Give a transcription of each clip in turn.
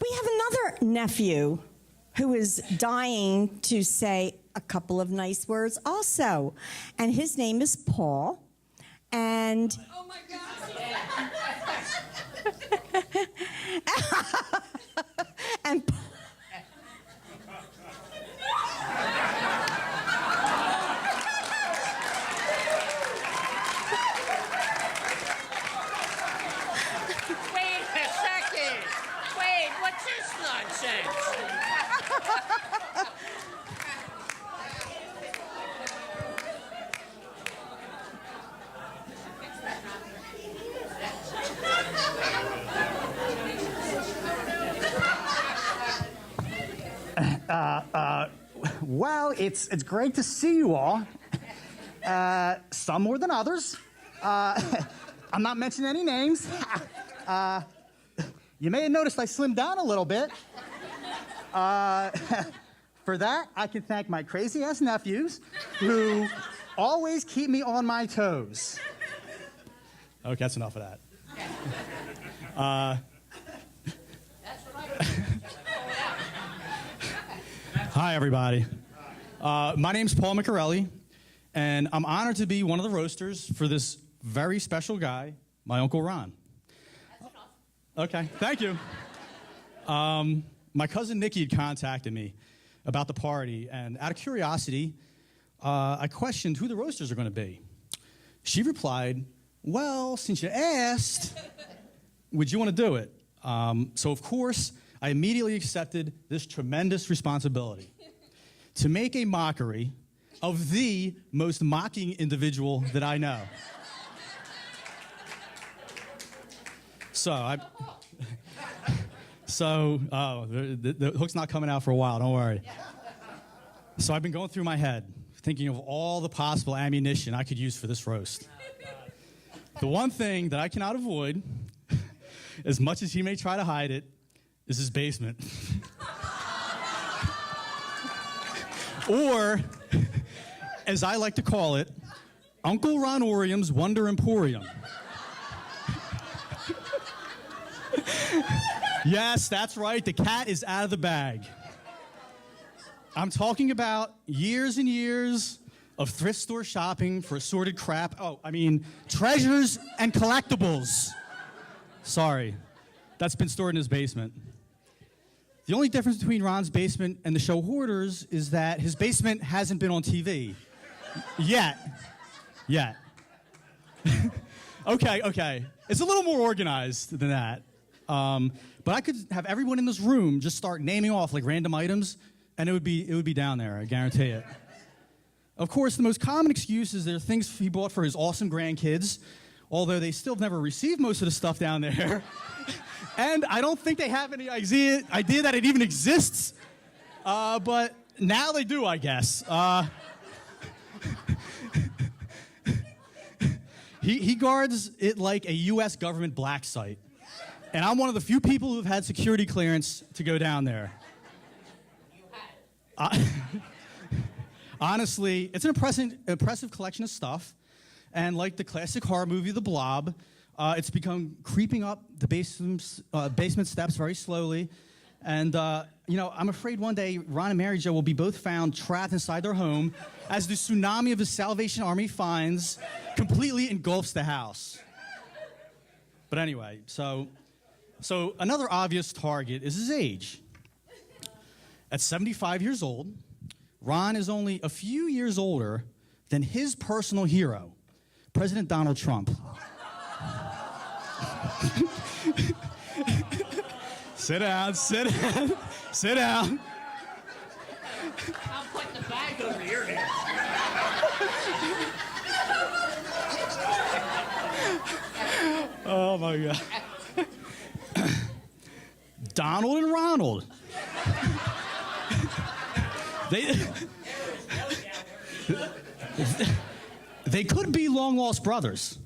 We have another nephew who is dying to say a couple of nice words also. And his name is Paul. And Oh my God! and Wait a second! Wait, what's this nonsense? Well, it's great to see you all. Some more than others. I'm not mentioning any names. You may have noticed I slimmed down a little bit. For that, I can thank my crazy-ass nephews who always keep me on my toes. Okay, that's enough of that. Hi, everybody. My name's Paul Micarelli, and I'm honored to be one of the roasters for this very special guy, my Uncle Ron. Okay, thank you. My cousin Nikki had contacted me about the party, and out of curiosity, I questioned who the roasters are going to be. She replied, well, since you asked, would you want to do it? So, of course, I immediately accepted this tremendous responsibility to make a mockery of the most mocking individual that I know. The hook's not coming out for a while, don't worry. So I've been going through my head, thinking of all the possible ammunition I could use for this roast. The one thing that I cannot avoid, as much as he may try to hide it, is his basement. Or, as I like to call it, Uncle Ron Orium's Wonder Emporium. Yes, that's right, the cat is out of the bag. I'm talking about years and years of thrift store shopping for assorted crap. Oh, I mean, treasures and collectibles. Sorry, that's been stored in his basement. The only difference between Ron's basement and the show Hoarders is that his basement hasn't been on TV. Yet. Okay. It's a little more organized than that. But I could have everyone in this room just start naming off like random items, and it would be down there, I guarantee it. Of course, the most common excuse is there are things he bought for his awesome grandkids, although they still have never received most of the stuff down there. And I don't think they have any idea that it even exists. But now they do, I guess. He guards it like a U.S. government black site. And I'm one of the few people who've had security clearance to go down there. Honestly, it's an impressive collection of stuff. And like the classic horror movie, The Blob, it's become creeping up the basement steps very slowly. And, I'm afraid one day Ron and Mary Jo will be both found trapped inside their home as the tsunami of the Salvation Army finds completely engulfs the house. But anyway, so another obvious target is his age. At 75 years old, Ron is only a few years older than his personal hero, President Donald Trump. Sit down. I'll put the bag over your head. Oh, my God. Donald and Ronald. They could be long-lost brothers.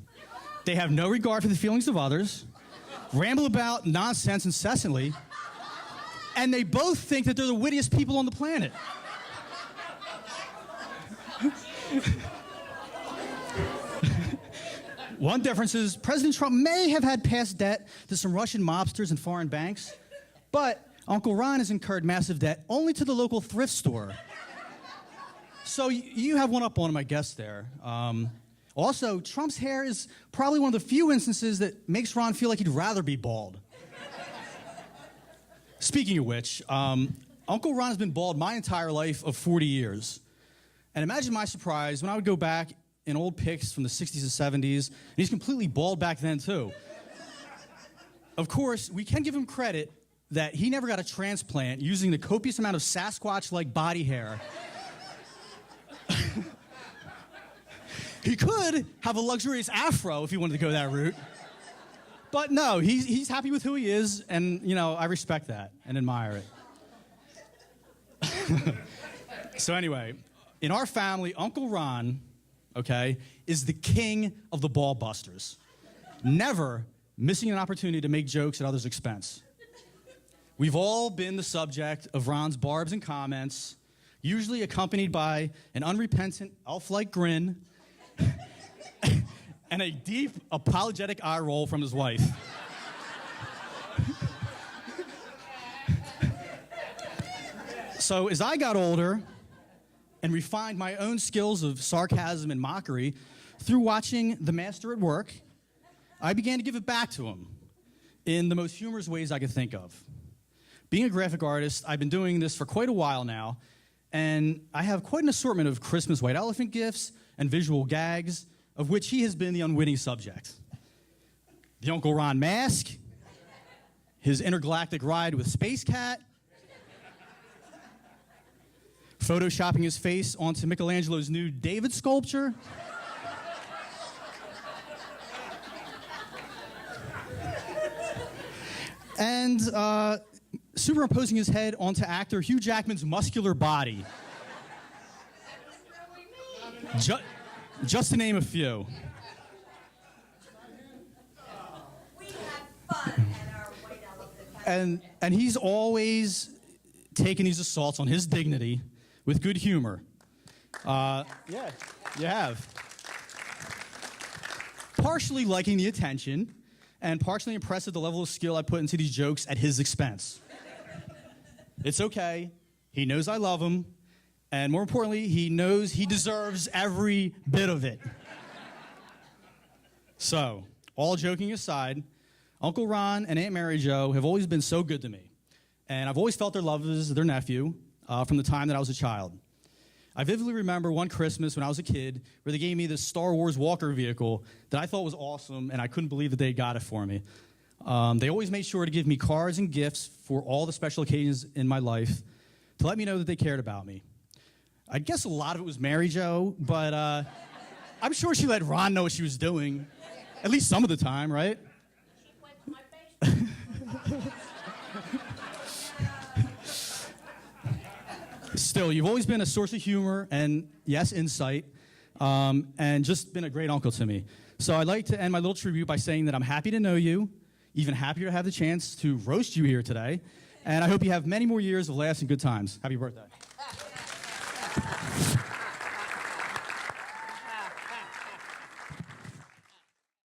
They have no regard for the feelings of others, ramble about nonsense incessantly, and they both think that they're the wittiest people on the planet. One difference is President Trump may have had past debt to some Russian mobsters and foreign banks, but Uncle Ron has incurred massive debt only to the local thrift store. So you have one up on him, I guess, there. Also, Trump's hair is probably one of the few instances that makes Ron feel like he'd rather be bald. Speaking of which, Uncle Ron has been bald my entire life of 40 years. And imagine my surprise when I would go back in old pics from the 60s and 70s, and he's completely bald back then, too. Of course, we can give him credit that he never got a transplant using the copious amount of Sasquatch-like body hair. He could have a luxurious afro if he wanted to go that route. But no, he's happy with who he is, and, you know, I respect that and admire it. So anyway, in our family, Uncle Ron, okay, is the king of the ball busters. Never missing an opportunity to make jokes at others' expense. We've all been the subject of Ron's barbs and comments, usually accompanied by an unrepentant elf-like grin and a deep, apologetic eye roll from his wife. So as I got older and refined my own skills of sarcasm and mockery through watching the master at work, I began to give it back to him in the most humorous ways I could think of. Being a graphic artist, I've been doing this for quite a while now, and I have quite an assortment of Christmas white elephant gifts and visual gags, of which he has been the unwitting subject. The Uncle Ron mask, his intergalactic ride with Space Cat, photoshopping his face onto Michelangelo's new David sculpture, and superimposing his head onto actor Hugh Jackman's muscular body. Just to name a few. We had fun at our white elephant. And he's always taken these assaults on his dignity with good humor. Yeah, you have. Partially liking the attention, and partially impressed at the level of skill I put into these jokes at his expense. It's okay. He knows I love him. And more importantly, he knows he deserves every bit of it. So, all joking aside, Uncle Ron and Aunt Mary Jo have always been so good to me. And I've always felt their love as their nephew from the time that I was a child. I vividly remember one Christmas when I was a kid where they gave me this Star Wars Walker vehicle that I thought was awesome, and I couldn't believe that they got it for me. They always made sure to give me cards and gifts for all the special occasions in my life to let me know that they cared about me. I guess a lot of it was Mary Jo, but I'm sure she let Ron know what she was doing, at least some of the time, right? She went to my basement. Still, you've always been a source of humor and, yes, insight, and just been a great uncle to me. So I'd like to end my little tribute by saying that I'm happy to know you, even happier to have the chance to roast you here today, and I hope you have many more years of laughs and good times. Happy birthday.